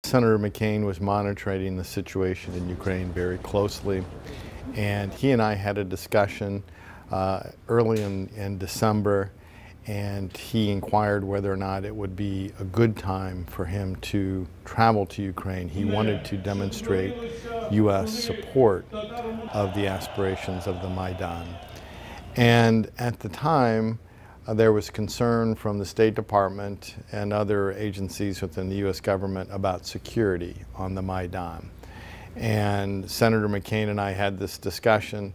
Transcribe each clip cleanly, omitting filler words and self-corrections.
Senator McCain was monitoring the situation in Ukraine very closely, and he and I had a discussion early in December, and he inquired whether or not it would be a good time for him to travel to Ukraine. He wanted to demonstrate U.S. support of the aspirations of the Maidan. And at the time, there was concern from the State Department and other agencies within the U.S. government about security on the Maidan. And Senator McCain and I had this discussion,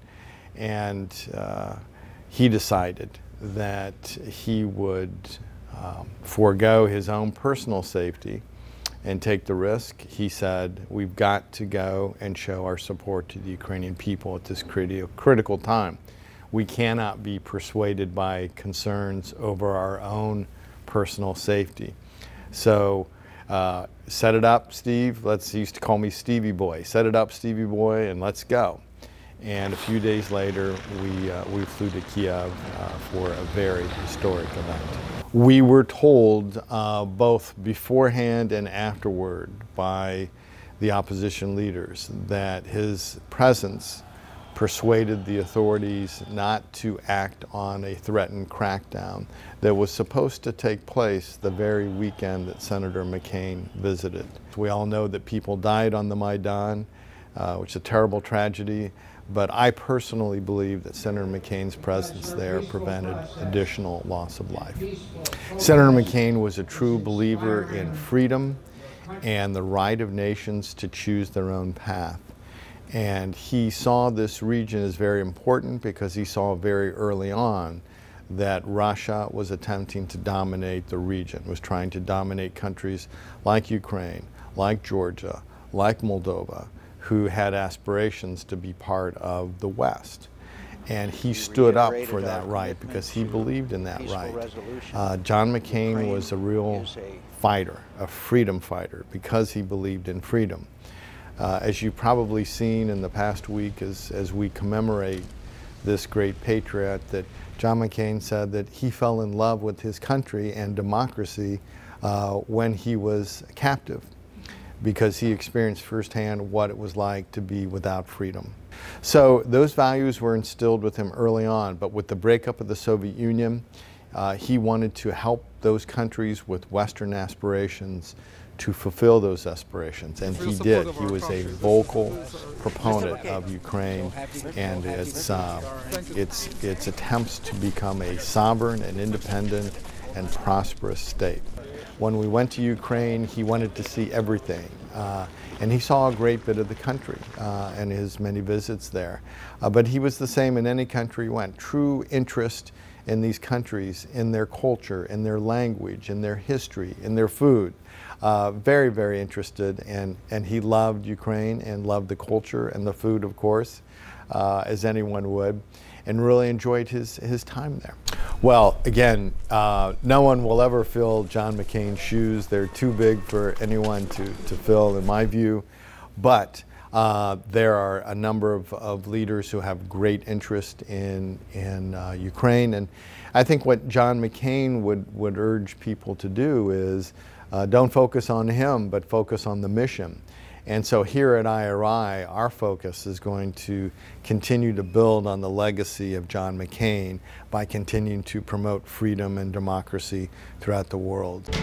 and he decided that he would forego his own personal safety and take the risk. He said, we've got to go and show our support to the Ukrainian people at this critical time. We cannot be persuaded by concerns over our own personal safety. So set it up, Steve. He used to call me Stevie Boy. Set it up, Stevie Boy, and let's go. And a few days later, we flew to Kiev for a very historic event. We were told both beforehand and afterward by the opposition leaders that his presence persuaded the authorities not to act on a threatened crackdown that was supposed to take place the very weekend that Senator McCain visited. We all know that people died on the Maidan, which is a terrible tragedy, but I personally believe that Senator McCain's presence there prevented additional loss of life. Senator McCain was a true believer in freedom and the right of nations to choose their own path. And he saw this region as very important because he saw very early on that Russia was attempting to dominate the region, was trying to dominate countries like Ukraine, like Georgia, like Moldova, who had aspirations to be part of the West. And he stood up for that right because he believed in that right. John McCain was a real fighter, a freedom fighter, because he believed in freedom. As you've probably seen in the past week as we commemorate this great patriot, that John McCain said that he fell in love with his country and democracy when he was captive, because he experienced firsthand what it was like to be without freedom. So those values were instilled with him early on, but with the breakup of the Soviet Union, he wanted to help those countries with Western aspirations to fulfill those aspirations, and he did. He was a vocal proponent of Ukraine and its attempts to become a sovereign and independent and prosperous state. When we went to Ukraine, he wanted to see everything, and he saw a great bit of the country and his many visits there. But he was the same in any country he went. True interest in these countries, in their culture, in their language, in their history, in their food. Very, very interested, and he loved Ukraine and loved the culture and the food, of course, as anyone would, and really enjoyed his time there. Well, again, no one will ever fill John McCain's shoes. They're too big for anyone to fill, in my view. But there are a number of leaders who have great interest in Ukraine. And I think what John McCain would urge people to do is don't focus on him, but focus on the mission. And so here at IRI, our focus is going to continue to build on the legacy of John McCain by continuing to promote freedom and democracy throughout the world.